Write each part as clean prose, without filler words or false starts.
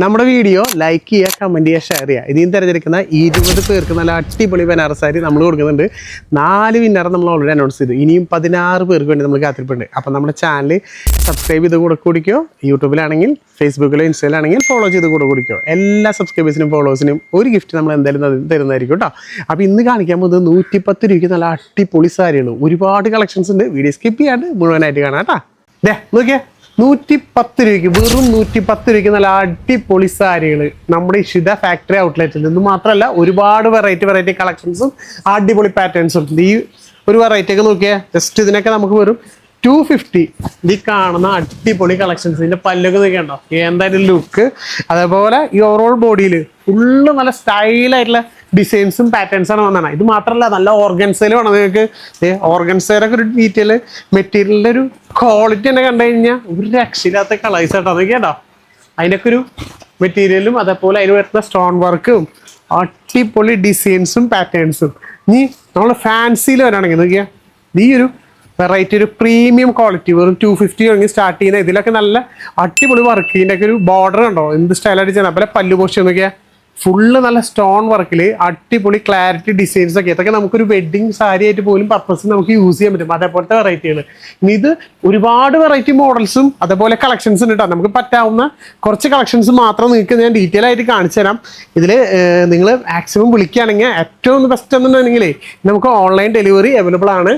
നമ്മുടെ video like ചെയ്യുക, comment ചെയ്യുക, ഷെയർ ചെയ്യുക. ഇതിൽ നിന്ന് തിരഞ്ഞെടുക്കുന്ന 20 പേർക്ക് നല്ല അടിപൊളി ബനാറസ് സാരി നമ്മൾ കൊടുക്കുന്നുണ്ട്. 4 വിന്നർ നമ്മൾ ഓൾറെഡി അനൗൺസ് ചെയ്തു. ഇനിയും 16 പേർക്ക് വേണ്ടി നമ്മൾ കാത്തിരിപ്പുണ്ട്. അപ്പോൾ നമ്മുടെ ചാനൽ സബ്സ്ക്രൈബ് ചെയ്ത് കൂടെ കുടിക്കോ. യൂട്യൂബിലാണെങ്കിൽ ഫേസ്ബുക്കിലോ ഇൻസ്റ്റയിലാണെങ്കിൽ ഫോളോ ചെയ്ത് കൂടെ കുടിക്കോ. എല്ലാ സബ്സ്ക്രൈബേഴ്സിനും ഫോളോവേഴ്സിനും ഒരു ഗിഫ്റ്റ് നമ്മൾ എന്തായാലും തരുന്നതായിരിക്കും കേട്ടോ. അപ്പോൾ ഇന്ന് കാണിക്കാൻ പോകുന്നത് 110 രൂപയ്ക്ക് നല്ല അടിപൊളി സാരികൾ. ഒരുപാട് കളക്ഷൻസ് ഉണ്ട്. വീഡിയോ സ്കിപ്പ് ചെയ്യാണ്ട് മുഴുവനായിട്ട് കാണാം കേട്ടോ. നോക്കിയേ, 110 രൂപയ്ക്ക്, വെറും 110 രൂപയ്ക്ക് നല്ല അടിപൊളി സാരികൾ നമ്മുടെ ഇഷിത ഫാക്ടറി ഔട്ട്ലെറ്റിൽ നിന്ന്. മാത്രമല്ല ഒരുപാട് വെറൈറ്റി കളക്ഷൻസും അടിപൊളി പാറ്റേൺസും. ഈ ഒരു വെറൈറ്റി ഒക്കെ നോക്കിയാൽ ജസ്റ്റ് ഇതിനൊക്കെ നമുക്ക് വെറും 250. ഈ കാണുന്ന അടിപൊളി കളക്ഷൻസ്. ഇതിന്റെ പല്ലൊക്കെ നോക്കിയാണ്ടോ എന്തായാലും ലുക്ക്. അതേപോലെ ഈ ഓവറോൾ ബോഡിയിൽ ഫുള്ള് നല്ല സ്റ്റൈലായിട്ടുള്ള ഡിസൈൻസും പാറ്റേൺസാണ് വന്നതാണ്. ഇത് മാത്രമല്ല നല്ല ഓർഗൻസയിൽ വേണം നിങ്ങൾക്ക്. ഓർഗൻസയിലൊക്കെ ഒരു ഡീറ്റെയിൽ മെറ്റീരിയലിൻ്റെ ഒരു ക്വാളിറ്റി തന്നെ കണ്ടു കഴിഞ്ഞാൽ ഒരു രക്ഷയില്ലാത്ത കളേഴ്സ് കേട്ടോ. അതൊക്കെ കേട്ടോ അതിനൊക്കെ ഒരു മെറ്റീരിയലും അതേപോലെ അതിന് വരുന്ന സ്റ്റോൺ വർക്കും അടിപൊളി ഡിസൈൻസും പാറ്റേൺസും. ഇനി നമ്മൾ ഫാൻസിയിൽ വരാണെങ്കിൽ നോക്കിയാൽ ഈ ഒരു വെറൈറ്റി ഒരു പ്രീമിയം ക്വാളിറ്റി വെറും 250 തുടങ്ങി സ്റ്റാർട്ട് ചെയ്യുന്ന ഇതിലൊക്കെ നല്ല അടിപൊളി വർക്ക്. ഇതിൻ്റെയൊക്കെ ഒരു ബോർഡർ കണ്ടോ എന്ത് സ്റ്റൈലായിട്ട് ചെയ്യുന്നത്. അതുപോലെ പല്ലു പോസ്റ്റ് നോക്കിയാൽ ഫുള്ള് നല്ല സ്റ്റോൺ വർക്കിൽ അടിപൊളി ക്ലാരിറ്റി ഡിസൈൻസ് ഒക്കെ. ഇതൊക്കെ നമുക്കൊരു വെഡ്ഡിങ് സാരി ആയിട്ട് പോലും പർപ്പസ് നമുക്ക് യൂസ് ചെയ്യാൻ പറ്റും. അതേപോലത്തെ വെറൈറ്റികൾ. ഇനി ഇത് ഒരുപാട് വെറൈറ്റി മോഡൽസും അതേപോലെ കളക്ഷൻസ് ഉണ്ട് കേട്ടോ. നമുക്ക് പറ്റാവുന്ന കുറച്ച് കളക്ഷൻസ് മാത്രം നിങ്ങൾക്ക് ഞാൻ ഡീറ്റെയിൽ ആയിട്ട് കാണിച്ചു തരാം. ഇതിൽ നിങ്ങൾ മാക്സിമം വിളിക്കുകയാണെങ്കിൽ ഏറ്റവും ബെസ്റ്റ് എന്നുണ്ടെങ്കിൽ നമുക്ക് ഓൺലൈൻ ഡെലിവറി അവൈലബിൾ ആണ്.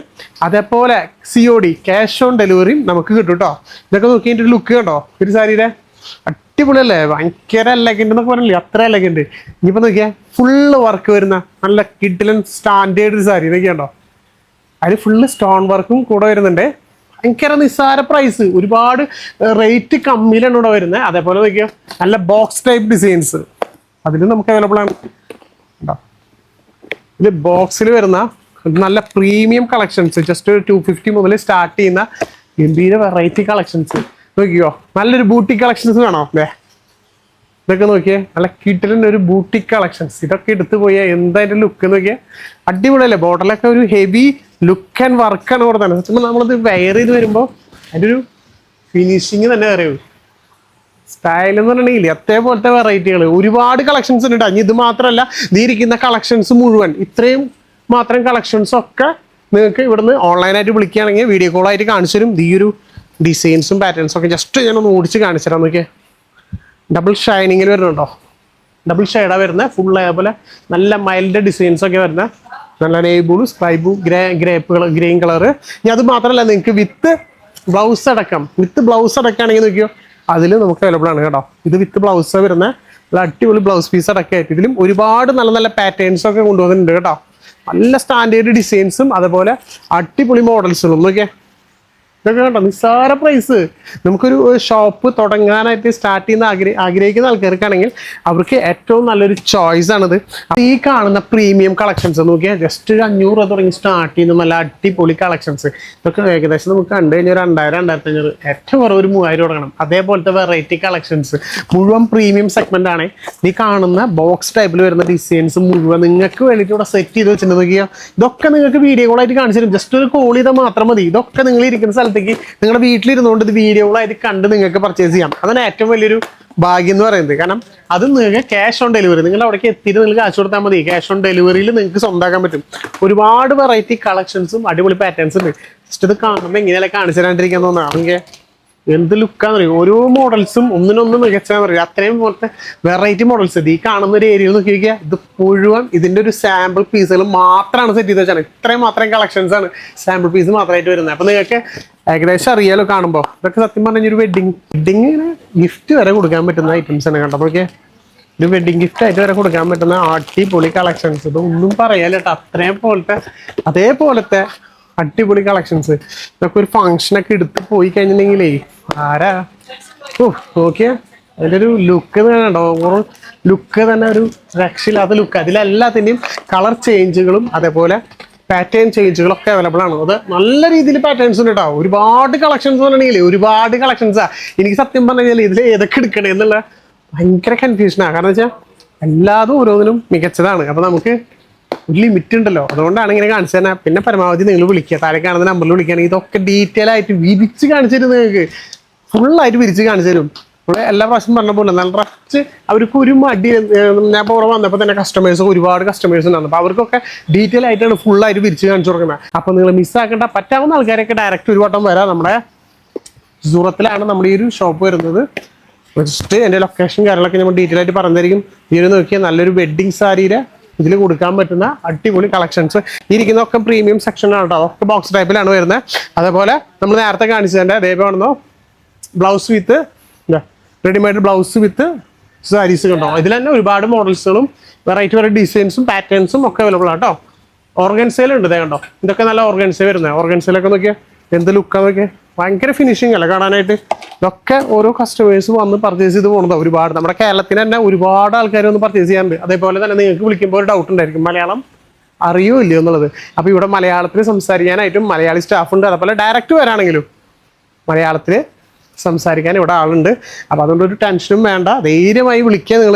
അതേപോലെ COD ക്യാഷ് ഓൺ ഡെലിവറിയും നമുക്ക് കിട്ടും കേട്ടോ. ഇതൊക്കെ നോക്കി എൻ്റെ ഒരു ലുക്ക് കണ്ടോ ഒരു സാരിയുടെ അടിപൊളിയല്ലേ. ഭയങ്കര എലഗന്റ് എന്നൊക്കെ പറഞ്ഞില്ലേ, അത്ര എലഗന്റ്. ഇനിയിപ്പോൾ നോക്കിയാൽ ഫുള്ള് വർക്ക് വരുന്ന നല്ല കിഡിലൻ സ്റ്റാൻഡേർഡ് ഒരു സാരി നോക്കിയാണ്ടോ. അതിൽ ഫുള്ള് സ്റ്റോൺ വർക്കും കൂടെ വരുന്നുണ്ട്. ഭയങ്കര നിസ്സാര പ്രൈസ്, ഒരുപാട് റേറ്റ് കമ്മിയിലാണ് ഇവിടെ വരുന്നത്. അതേപോലെ നോക്കിയാൽ നല്ല ബോക്സ് ടൈപ്പ് ഡിസൈൻസ് അതിൽ നമുക്ക് അവൈലബിൾ ആണ് കേട്ടോ. ഇത് ബോക്സിൽ വരുന്ന നല്ല പ്രീമിയം കളക്ഷൻസ് ജസ്റ്റ് ഒരു 250 മുതൽ സ്റ്റാർട്ട് ചെയ്യുന്ന ഗംഭീര വെറൈറ്റി കളക്ഷൻസ് നോക്കിയോ. നല്ലൊരു ബൂട്ടിക് കളക്ഷൻസ് കാണോ അല്ലേ. ഇതൊക്കെ നോക്കിയേ നല്ല കിട്ടിലിൻ്റെ ഒരു ബൂട്ടിക് കളക്ഷൻസ്. ഇതൊക്കെ എടുത്തു പോയാൽ എന്തായാലും ലുക്ക് നോക്കിയാൽ അടിപൊളിയല്ലേ. ബോർഡറിലൊക്കെ ഒരു ഹെവി ലുക്ക് ആൻഡ് വർക്കാണ് കൊടുത്തത്. സത്യം നമ്മളത് വെയർ ചെയ്ത് വരുമ്പോൾ അതിൻ്റെ ഒരു ഫിനിഷിങ് തന്നെ അറിയൂ. സ്റ്റൈൽ എന്ന് പറഞ്ഞിട്ടുണ്ടെങ്കിൽ അതേപോലത്തെ വെറൈറ്റികൾ ഒരുപാട് കളക്ഷൻസ് ഉണ്ട്. ഇനി ഇത് മാത്രമല്ല, ഇരിക്കുന്ന കളക്ഷൻസ് മുഴുവൻ ഇത്രയും മാത്രം കളക്ഷൻസ് ഒക്കെ നിങ്ങൾക്ക് ഇവിടുന്ന് ഓൺലൈനായിട്ട് വിളിക്കുകയാണെങ്കിൽ വീഡിയോ കോളായിട്ട് കാണിച്ചു തരും. ഈ ഒരു ഡിസൈൻസും പാറ്റേൺസും ഒക്കെ ജസ്റ്റ് ഞാനൊന്ന് ഓടിച്ച് കാണിച്ചു തരാം. നോക്കിയേ ഡബിൾ ഷൈനിങ്ങിൽ വരുന്നുണ്ടോ, ഡബിൾ ഷെയ്ഡാണ് വരുന്നത്. ഫുൾ അതേപോലെ നല്ല മൈൽഡ് ഡിസൈൻസ് ഒക്കെ വരുന്നത്. നല്ല navy blue, sky blue, green colour. ഇനി അത് മാത്രമല്ല നിങ്ങൾക്ക് വിത്ത് ബ്ലൗസ് അടക്കമാണെങ്കിൽ നോക്കിയോ അതിൽ നമുക്ക് അവൈലബിൾ ആണ് കേട്ടോ. ഇത് വിത്ത് ബ്ലൗസ് വരുന്നത് നല്ല അടിപൊളി ബ്ലൗസ് പീസ് അടക്കമായിട്ട്. ഇതിലും ഒരുപാട് നല്ല നല്ല പാറ്റേൺസ് ഒക്കെ കൊണ്ടുവന്നിട്ടുണ്ട് കേട്ടോ. നല്ല സ്റ്റാൻഡേർഡ് ഡിസൈൻസും അതേപോലെ അടിപൊളി മോഡൽസുകളും നോക്കിയേ. ഇതൊക്കെ കണ്ടോ നിസ്സാര പ്രൈസ്. നമുക്കൊരു ഷോപ്പ് തുടങ്ങാനായിട്ട് സ്റ്റാർട്ട് ചെയ്യുന്ന ആഗ്രഹിക്കുന്ന ആൾക്കാർക്കാണെങ്കിൽ അവർക്ക് ഏറ്റവും നല്ലൊരു ചോയ്സ് ആണിത്. ഈ കാണുന്ന പ്രീമിയം കളക്ഷൻസ് നോക്കിയാൽ ജസ്റ്റ് ഒരു 500 രൂപ തുടങ്ങി സ്റ്റാർട്ട് ചെയ്യുന്ന നല്ല അടിപൊളി കളക്ഷൻസ്. ഇതൊക്കെ ഏകദേശം നമുക്ക് കണ്ടു കഴിഞ്ഞാൽ 2000-2500, ഏറ്റവും കുറവ് ഒരു 3000 തുടങ്ങണം. അതേപോലത്തെ വെറൈറ്റി കളക്ഷൻസ് മുഴുവൻ പ്രീമിയം സെഗ്മെന്റ് ആണ്. ഈ കാണുന്ന ബോക്സ് ടൈപ്പിൽ വരുന്ന ഡിസൈൻസ് മുഴുവൻ നിങ്ങൾക്ക് വേണ്ടിയിട്ട് ഇവിടെ സെറ്റ് ചെയ്ത് വെച്ചിട്ട് നോക്കിയാൽ ഇതൊക്കെ നിങ്ങൾക്ക് വീഡിയോ കോളായിട്ട് കാണിച്ചു തരും. ജസ്റ്റ് ഒരു കോൾ ചെയ്താൽ മാത്രം മതി. ഇതൊക്കെ നിങ്ങൾ ഇരിക്കുന്ന സ്ഥലത്ത് നിങ്ങളുടെ വീട്ടിലിരുന്നുകൊണ്ട് ഇത് വീഡിയോകളായിട്ട് കണ്ട് നിങ്ങൾക്ക് പർച്ചേസ് ചെയ്യാം. അതാണ് ഏറ്റവും വലിയൊരു ഭാഗ്യം എന്ന് പറയുന്നത്. കാരണം അത് നിങ്ങൾക്ക് ക്യാഷ് ഓൺ ഡെലിവറി, നിങ്ങൾ അവിടേക്ക് എത്തിയിട്ട് നിങ്ങൾ കാശ് കൊടുത്താൽ മതി. ക്യാഷ് ഓൺ ഡെലിവറിയിൽ നിങ്ങൾക്ക് സ്വന്തമാക്കാൻ പറ്റും. ഒരുപാട് വെറൈറ്റി കളക്ഷൻസും അടിപൊളി പാറ്റേൺസും ഉണ്ട്. ജസ്റ്റ് ഇത് കാണുമ്പോൾ എങ്ങനെയല്ലേ കാണിച്ചു തരാണ്ടിരിക്കാൻ തോന്നുന്നത്. എന്ത് ലുക്കാന്ന് പറയും. ഓരോ മോഡൽസും ഒന്നിനൊന്നും മികച്ചാന്ന് പറയും. അത്രയും പോലത്തെ വെറൈറ്റി മോഡൽസ്. ഈ കാണുന്ന ഒരു ഏരിയയിൽ നോക്കി നോക്കിയാൽ ഇത് മുഴുവൻ ഇതിൻ്റെ ഒരു സാമ്പിൾ പീസുകൾ മാത്രമാണ് സെറ്റ് ചെയ്ത് വെച്ചാൽ. ഇത്രയും മാത്രം കളക്ഷൻസ് ആണ് സാമ്പിൾ പീസ് മാത്രമായിട്ട് വരുന്നത്. അപ്പം നിങ്ങൾക്ക് ഏകദേശം അറിയാലോ കാണുമ്പോൾ. ഇതൊക്കെ സത്യം പറഞ്ഞാൽ ഒരു വെഡിങ്ങിന് ഗിഫ്റ്റ് വരെ കൊടുക്കാൻ പറ്റുന്ന ഐറ്റംസ് ആണ് കേട്ടോ. ഓക്കെ, ഒരു വെഡിങ് ഗിഫ്റ്റ് ആയിട്ട് വരെ കൊടുക്കാൻ പറ്റുന്ന അടിപൊളി കളക്ഷൻസ്. ഇതൊന്നും പറയാലോ കേട്ടോ. അതേപോലത്തെ അടിപൊളി കളക്ഷൻസ്. ഇതൊക്കെ ഒരു ഫംഗ്ഷനൊക്കെ എടുത്ത് പോയി കഴിഞ്ഞിട്ടുണ്ടെങ്കിലേ ആരാ നോക്കിയാ അതിൻ്റെ ഒരു ലുക്ക് തന്നെ ഉണ്ടോ. ഓവറോൾ ലുക്ക് തന്നെ ഒരു രക്ഷയില്ലാത്ത ലുക്ക്. അതിലെല്ലാത്തിൻ്റെയും കളർ ചേഞ്ചുകളും അതേപോലെ പാറ്റേൺ ചേഞ്ചുകളൊക്കെ അവൈലബിൾ ആണ്. അത് നല്ല രീതിയിൽ പാറ്റേൺസ് ഉണ്ട് കേട്ടോ. ഒരുപാട് കളക്ഷൻസ് പറഞ്ഞിട്ടുണ്ടെങ്കിൽ ഒരുപാട് കളക്ഷൻസാണ്. എനിക്ക് സത്യം പറഞ്ഞു കഴിഞ്ഞാൽ ഇതിൽ ഏതൊക്കെ എടുക്കണേ എന്നുള്ള ഭയങ്കര കൺഫ്യൂഷനാണ്. കാരണം വെച്ചാൽ എല്ലാതും ഓരോന്നിനും മികച്ചതാണ്. അപ്പോൾ നമുക്ക് ഒരു ലിമിറ്റ് ഉണ്ടല്ലോ, അതുകൊണ്ടാണ് ഇങ്ങനെ കാണിച്ചു തന്നെ. പിന്നെ പരമാവധി നിങ്ങൾ വിളിക്കുക, താഴെ കാണുന്ന നമ്പറിൽ വിളിക്കുകയാണെങ്കിൽ ഇതൊക്കെ ഡീറ്റെയിൽ ആയിട്ട് വിരിച്ച് കാണിച്ചു തരും. നിങ്ങൾക്ക് ഫുള്ളായിട്ട് വിരിച്ച് കാണിച്ചു തരും. നമ്മൾ എല്ലാ പ്രാവശ്യം പറഞ്ഞ പോലെ നല്ല റച്ച് അവർക്ക് ഒരു മടി. ഞാൻ ഇപ്പോൾ ഇവിടെ വന്നപ്പോൾ തന്നെ ഒരുപാട് കസ്റ്റമേഴ്സ് ഉണ്ടായിരുന്നു. അപ്പോൾ അവർക്കൊക്കെ ഡീറ്റെയിൽ ആയിട്ടാണ് ഫുള്ളായിട്ട് വിരിച്ച് കാണിച്ചു കൊടുക്കുന്നത്. അപ്പോൾ നിങ്ങൾ മിസ്സാക്കേണ്ട പറ്റാവുന്ന ആൾക്കാരൊക്കെ ഡയറക്റ്റ് ഒരു വട്ടം വരാം. നമ്മുടെ സൂറത്തിലാണ് നമ്മുടെ ഈ ഒരു ഷോപ്പ് വരുന്നത്. ജസ്റ്റ് എൻ്റെ ലൊക്കേഷൻ കാര്യങ്ങളൊക്കെ നമ്മൾ ഡീറ്റെയിൽ ആയിട്ട് പറഞ്ഞിരിക്കും. ഇതിൽ നോക്കിയാൽ നല്ലൊരു വെഡ്ഡിങ് സാരിയുടെ ഇതിൽ കൊടുക്കാൻ പറ്റുന്ന അടിപൊളി കളക്ഷൻസ്. ഇരിക്കുന്നതൊക്കെ പ്രീമിയം സെക്ഷനാണ് കേട്ടോ. അതൊക്കെ ബോക്സ് ടൈപ്പിലാണ് വരുന്നത്. അതേപോലെ നമ്മൾ നേരത്തെ കാണിച്ചതിൻ്റെ അതേപോലെ blouse with readymade blouse with saris കണ്ടോ. ഇതിൽ തന്നെ ഒരുപാട് മോഡൽസുകളും വെറൈറ്റി ഡിസൈൻസും പാറ്റേൺസും ഒക്കെ അവൈലബിൾ ആണ് കേട്ടോ. ഓർഗൻസയിലുണ്ട് ഇതേ കണ്ടോ. ഇതൊക്കെ നല്ല ഓർഗൻസ വരുന്നത്. ഓർഗൻസയിലൊക്കെ നോക്കിയാൽ എന്ത് ലുക്കാന്ന് നോക്കിയാൽ ഭയങ്കര ഫിനിഷിംഗ് അല്ലേ കാണാനായിട്ട്. ഇതൊക്കെ ഓരോ കസ്റ്റമേഴ്സ് വന്ന് പർച്ചേസ് ചെയ്ത് പോകുന്നത്. ഒരുപാട് നമ്മുടെ കേരളത്തിന് തന്നെ ഒരുപാട് ആൾക്കാർ വന്ന് പർച്ചേസ് ചെയ്യാറുണ്ട്. അതേപോലെ തന്നെ നിങ്ങൾക്ക് വിളിക്കുമ്പോൾ ഒരു ഡൗട്ട് ഉണ്ടായിരിക്കും മലയാളം അറിയോ ഇല്ലയോ എന്നുള്ളത്. അപ്പോൾ ഇവിടെ മലയാളത്തിൽ സംസാരിക്കാനായിട്ടും മലയാളി സ്റ്റാഫ് ഉണ്ട്. അതേപോലെ ഡയറക്റ്റ് വരാണെങ്കിലും മലയാളത്തിൽ സംസാരിക്കാൻ ഇവിടെ ആളുണ്ട്. അപ്പോൾ അതുകൊണ്ട് ഒരു ടെൻഷനും വേണ്ട. ധൈര്യമായി വിളിക്കുക. നിങ്ങൾ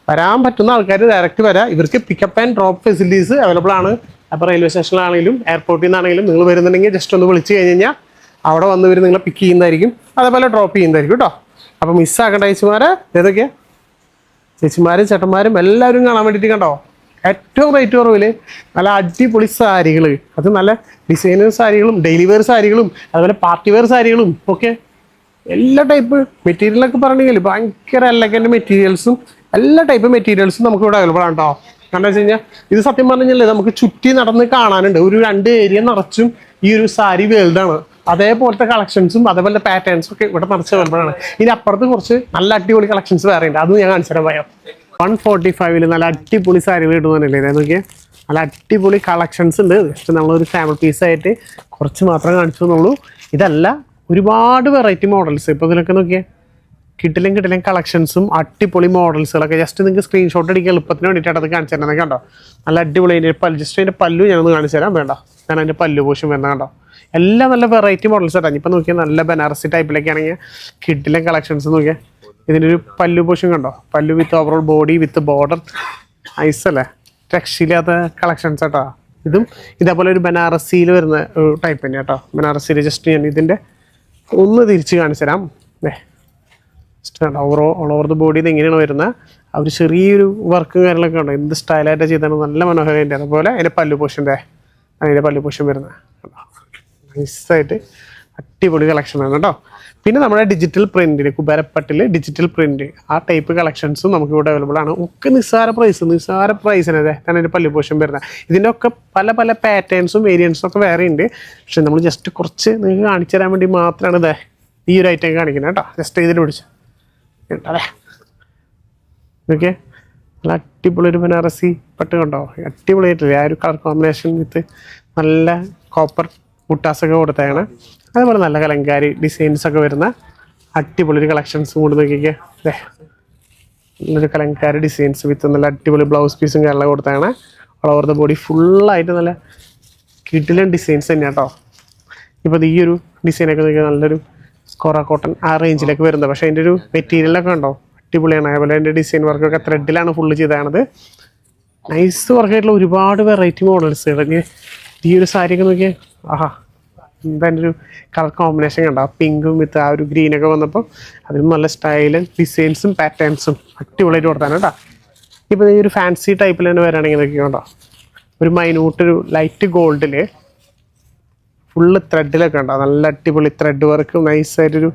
വരാൻ പറ്റുന്ന ആൾക്കാർ ഡയറക്റ്റ് വരാം. ഇവർക്ക് pickup and drop facilities available ആണ്. അപ്പോൾ റെയിൽവേ സ്റ്റേഷനിലാണെങ്കിലും എയർപോർട്ടിൽ നിന്നാണെങ്കിലും നിങ്ങൾ വരുന്നുണ്ടെങ്കിൽ ജസ്റ്റ് ഒന്ന് വിളിച്ച് കഴിഞ്ഞ് കഴിഞ്ഞാൽ അവിടെ വന്ന് ഇവർ നിങ്ങളെ പിക്ക് ചെയ്യുന്നതായിരിക്കും. അതേപോലെ ഡ്രോപ്പ് ചെയ്യുന്നതായിരിക്കും കേട്ടോ. അപ്പോൾ മിസ്സാക്കേണ്ട ചേച്ചിമാരെ ഏതൊക്കെയാണ് ചേച്ചിമാരും ചേട്ടന്മാരും എല്ലാവരും കാണാൻ വേണ്ടിയിട്ട് കണ്ടോ. ഏറ്റവും റേറ്റ് കുറവിൽ നല്ല അടിപൊളി സാരികൾ. അത് നല്ല ഡിസൈനർ സാരികളും ഡെയിലി വെയർ സാരികളും അതുപോലെ പാർട്ടി വെയർ സാരികളും ഒക്കെ എല്ലാ ടൈപ്പ് മെറ്റീരിയലൊക്കെ പറഞ്ഞെങ്കിൽ ഭയങ്കര എലഗന്റ് മെറ്റീരിയൽസും എല്ലാ ടൈപ്പ് മെറ്റീരിയൽസും നമുക്ക് ഇവിടെ അവൈലബിൾ ആണ് കേട്ടോ. കാരണം വെച്ച് കഴിഞ്ഞാൽ ഇത് സത്യം പറഞ്ഞു കഴിഞ്ഞാൽ നമുക്ക് ചുറ്റി നടന്ന് കാണാനുണ്ട്. ഒരു 2 ഏരിയ നിറച്ചും ഈ ഒരു സാരി വേൾഡാണ്. അതേപോലത്തെ കളക്ഷൻസും അതേപോലെ പാറ്റേൺസും ഒക്കെ ഇവിടെ നിറച്ച് അവൈലബിൾ ആണ്. ഇനി അപ്പുറത്ത് കുറച്ച് നല്ല അടിപൊളി കളക്ഷൻസ് വേറെ ഉണ്ട്. അതും ഞാൻ കാണിച്ചു തരാൻ പറയാം. 145 നല്ല അടിപൊളി സാരികൾ കിട്ടുന്നതല്ലേ നോക്കിയാൽ. നല്ല അടിപൊളി കളക്ഷൻസ് ഉണ്ട്. ജസ്റ്റ് നമ്മളൊരു സാമ്പിൾ പീസായിട്ട് കുറച്ച് മാത്രം കാണിച്ചു എന്നുള്ളൂ. ഇതല്ല ഒരുപാട് വെറൈറ്റി മോഡൽസ്. ഇപ്പോൾ ഇതിലൊക്കെ നോക്കിയാൽ കിട്ടിലും കളക്ഷൻസും അടിപൊളി മോഡൽസുകളൊക്കെ. ജസ്റ്റ് നിങ്ങൾക്ക് സ്ക്രീൻഷോട്ട് അടിക്കാൻ എളുപ്പത്തിന് വേണ്ടിയിട്ടാണ് അത് കാണിച്ചു തരുന്നത് കണ്ടോ. നല്ല അടിപൊളി ജസ്റ്റ് അതിൻ്റെ പല്ലു ഞാനൊന്ന് കാണിച്ചു തരാം. വേണ്ട ഞാൻ അതിൻ്റെ പല്ലു പോഷൻ വരുന്നത് കണ്ടോ. എല്ലാം നല്ല വെറൈറ്റി മോഡൽസ് ആയിട്ടാണ്. ഇപ്പം നോക്കിയാൽ നല്ല ബനാറസി ടൈപ്പിലൊക്കെ ആണെങ്കിൽ കിട്ടിലും കളക്ഷൻസ് നോക്കിയാൽ. ഇതിൻ്റെ ഒരു പല്ലു പോഷൻ കണ്ടോ. പല്ലു വിത്ത് ഓവറോൾ ബോഡി വിത്ത് ബോർഡർ ഐസല്ലേ. രക്ഷയില്ലാത്ത കളക്ഷൻസ് കേട്ടോ. ഇതും ഇതേപോലെ ഒരു ബനാറസിയിൽ വരുന്ന ഒരു ടൈപ്പ് തന്നെ കേട്ടോ. ബനാറസിയിൽ ജസ്റ്റ് ഞാൻ ഇതിൻ്റെ ഒന്ന് തിരിച്ച് കാണിച്ചു തരാം. ഓൾ ഓവർ ദ ബോഡി ഇത് എങ്ങനെയാണ് വരുന്നത്. ആ ഒരു ചെറിയൊരു വർക്കും കാര്യങ്ങളൊക്കെ ഉണ്ടോ. എന്ത് സ്റ്റൈലായിട്ട് ചെയ്താണ്. നല്ല മനോഹരമായിട്ട്. അതുപോലെ അതിൻ്റെ പല്ലു പോഷൻ്റെ അതിൻ്റെ പല്ലു പോഷൻ വരുന്നത് നൈസായിട്ട് അടിപൊളി കളക്ഷനാണ് കേട്ടോ. പിന്നെ നമ്മുടെ ഡിജിറ്റൽ പ്രിൻറ്റിൽ കുബേരപ്പട്ടിൽ ഡിജിറ്റൽ പ്രിൻറ്റ് ആ ടൈപ്പ് കളക്ഷൻസും നമുക്ക് ഇവിടെ അവൈലബിൾ ആണ്. ഒക്കെ നിസ്സാര പ്രൈസിന് അതെ അതിൻ്റെ പല്ലു പോഷൻ വരുന്നത്. ഇതിൻ്റെ ഒക്കെ പല പല പാറ്റേൺസും വേരിയൻസും ഒക്കെ വേറെ ഉണ്ട്. പക്ഷെ നമ്മൾ ജസ്റ്റ് കുറച്ച് നിങ്ങൾക്ക് കാണിച്ചു തരാൻ വേണ്ടി മാത്രമാണ് ഇതേ ഈ ഒരു ഐറ്റം കാണിക്കുന്നത് കേട്ടോ. ജസ്റ്റ് ഇതിൽ പിടിച്ച് അതെ ഓക്കെ. നല്ല അടിപൊളി ഒരു ബനാറസി പട്ട് കണ്ടോ. അടിപൊളിയായിട്ടില്ലേ ആ ഒരു കളർ കോമ്പിനേഷൻ വിത്ത് നല്ല കോപ്പർ മുട്ടാസൊക്കെ കൊടുത്തതാണ്. അതുപോലെ നല്ല കലങ്കാരി ഡിസൈൻസൊക്കെ വരുന്ന അടിപൊളി ഒരു കളക്ഷൻസും കൂടി നോക്കിക്കേ. അതെ നല്ലൊരു കലങ്കാരി ഡിസൈൻസ് വിത്ത് നല്ല അടിപൊളി ബ്ലൗസ് പീസും കാര്യങ്ങളൊക്കെ കൊടുത്താണ്. ഓൾ ഓവർ ദ ബോഡി ഫുള്ളായിട്ട് നല്ല കിടിലൻ ഡിസൈൻസ് തന്നെയാണ് കേട്ടോ. ഇപ്പോൾ ഈ ഒരു ഡിസൈനൊക്കെ നോക്കിയാൽ നല്ലൊരു സ്കോറ കോട്ടൺ ആ റേഞ്ചിലേക്ക് വരുന്നത്. പക്ഷേ അതിൻ്റെ ഒരു മെറ്റീരിയലൊക്കെ ഉണ്ടോ അടിപൊളിയാണ്. അതേപോലെ അതിൻ്റെ ഡിസൈൻ വർക്കൊക്കെ ത്രെഡിലാണ് ഫുള്ള് ചെയ്തതാണത്. നൈസ് വർക്കായിട്ടുള്ള ഒരുപാട് വെറൈറ്റി മോഡൽസ്. ഈ ഒരു സാരിയൊക്കെ നോക്കിയാൽ ആഹാ എന്താ അതിൻ്റെ ഒരു കളർ കോമ്പിനേഷൻ കണ്ടോ. പിങ്കും വിത്ത് ആ ഒരു ഗ്രീനൊക്കെ വന്നപ്പോൾ അതിലും നല്ല സ്റ്റൈലും ഡിസൈൻസും പാറ്റേൺസും അടിപൊളിയായിട്ട് കൊടുത്താണ് കേട്ടോ. ഇപ്പോൾ ഈ ഒരു ഫാൻസി ടൈപ്പിൽ തന്നെ വരാണെങ്കിൽ നോക്കിയോ കേട്ടോ. ഒരു മൈന്യൂട്ടൊരു ലൈറ്റ് ഗോൾഡിൽ ഫുള്ള് ത്രെഡിലൊക്കെ ഉണ്ടോ. നല്ല അടിപൊളി ത്രെഡ് വർക്ക് നൈസായിട്ടൊരു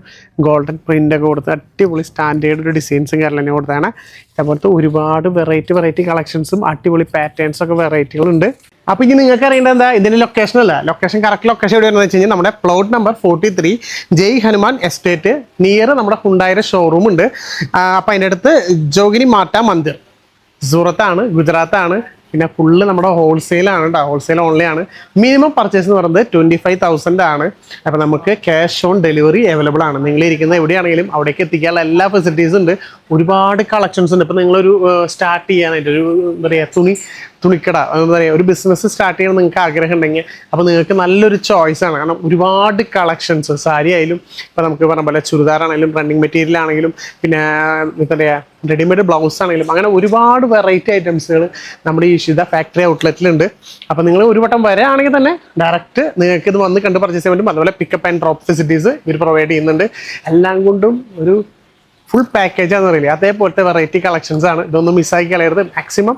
ഗോൾഡൻ പ്രിൻ്റൊക്കെ കൊടുത്ത് അടിപൊളി സ്റ്റാൻഡേർഡ് ഒരു ഡിസൈൻസും കാര്യങ്ങൾ തന്നെ കൊടുത്താണ്. അതേപോലത്തെ ഒരുപാട് വെറൈറ്റി കളക്ഷൻസും അടിപൊളി പാറ്റേൺസൊക്കെ വെറൈറ്റികളുണ്ട്. അപ്പോൾ ഇനി നിങ്ങൾക്ക് അറിയേണ്ടത് എന്താ ഇതിൻ്റെ ലൊക്കേഷൻ അല്ല. കറക്റ്റ് ലൊക്കേഷൻ എവിടെയാണെന്ന് വെച്ച് കഴിഞ്ഞാൽ നമ്മുടെ പ്ലോട്ട് നമ്പർ 43 ജയ് ഹനുമാൻ എസ്റ്റേറ്റ് നിയർ നമ്മുടെ ഹുണ്ടായുടെ ഷോറൂം ഉണ്ട്. അപ്പോൾ അതിൻ്റെ അടുത്ത് ജോഗിനി മാട്ട മന്ദിർ സൂറത്താണ്, ഗുജറാത്താണ്. പിന്നെ ഫുള്ള് നമ്മുടെ ഹോൾസെയിലാണ് കേട്ടോ. ഹോൾസെയിൽ ഓൺലി ആണ്. മിനിമം പർച്ചേസ് എന്ന് പറയുന്നത് 25,000 ആണ്. അപ്പോൾ നമുക്ക് ക്യാഷ് ഓൺ ഡെലിവറി അവൈലബിൾ ആണ്. നിങ്ങളിരിക്കുന്ന എവിടെയാണെങ്കിലും അവിടേക്ക് എത്തിക്കാനുള്ള എല്ലാ ഫെസിലിറ്റീസും ഉണ്ട്. ഒരുപാട് കളക്ഷൻസ് ഉണ്ട്. ഇപ്പോൾ നിങ്ങളൊരു സ്റ്റാർട്ട് ചെയ്യാനായിട്ട് ഒരു എന്താ പറയുക തുണിക്കട എന്താ പറയുക ഒരു ബിസിനസ് സ്റ്റാർട്ട് ചെയ്യണം നിങ്ങൾക്ക് ആഗ്രഹം ഉണ്ടെങ്കിൽ അപ്പോൾ നിങ്ങൾക്ക് നല്ലൊരു ചോയ്സാണ്. കാരണം ഒരുപാട് കളക്ഷൻസ് സാരി ആയാലും ഇപ്പോൾ നമുക്ക് പറഞ്ഞ പോലെ ചുരിദാറാണെങ്കിലും റണ്ണിങ് മെറ്റീരിയൽ ആണെങ്കിലും പിന്നെ എന്താ പറയുക റെഡിമെയ്ഡ് ബ്ലൗസ് ആണെങ്കിലും അങ്ങനെ ഒരുപാട് വെറൈറ്റി ഐറ്റംസുകൾ നമ്മുടെ ഈ ഇഷിത ഫാക്ടറി ഔട്ട്ലെറ്റിലുണ്ട്. അപ്പോൾ നിങ്ങൾ ഒരു വട്ടം വരികയാണെങ്കിൽ തന്നെ ഡയറക്റ്റ് നിങ്ങൾക്ക് ഇത് വന്ന് കണ്ട് പർച്ചേസ് ചെയ്യാൻ പറ്റും. അതുപോലെ പിക്കപ്പ് ആൻഡ് ഡ്രോപ്പ് ഫെസിലിറ്റീസ് ഇവർ പ്രൊവൈഡ് ചെയ്യുന്നുണ്ട്. എല്ലാം കൊണ്ടും ഒരു ഫുൾ പാക്കേജാന്ന് പറയില്ലേ അതേപോലത്തെ വെറൈറ്റി കളക്ഷൻസ് ആണ്. ഇതൊന്നും മിസ്സാക്കി കളയരുത്. മാക്സിമം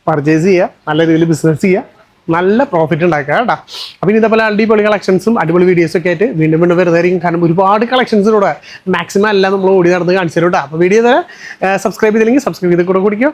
പർച്ചേസ് ചെയ്യുക, നല്ല രീതിയിൽ ബിസിനസ് ചെയ്യുക, നല്ല പ്രോഫിറ്റ് ഉണ്ടാക്കുക കേട്ടോ. അപ്പോൾ ഇനി ഇതേപോലെ അടിപൊളി കളക്ഷൻസും അടിപൊളി വീഡിയോസും ഒക്കെ ആയിട്ട് വീണ്ടും വീണ്ടും വരുന്നതായിരിക്കും. കാരണം ഒരുപാട് കളക്ഷൻസിലൂടെ മാക്സിമം എല്ലാം നമ്മൾ ഓടി നടന്ന് കാണിച്ചു തരും കേട്ടോ. അപ്പോൾ വീഡിയോ സബ്സ്ക്രൈബ് ചെയ്തില്ലെങ്കിൽ സബ്സ്ക്രൈബ് ചെയ്ത് കൂടെ കുടിക്കുക.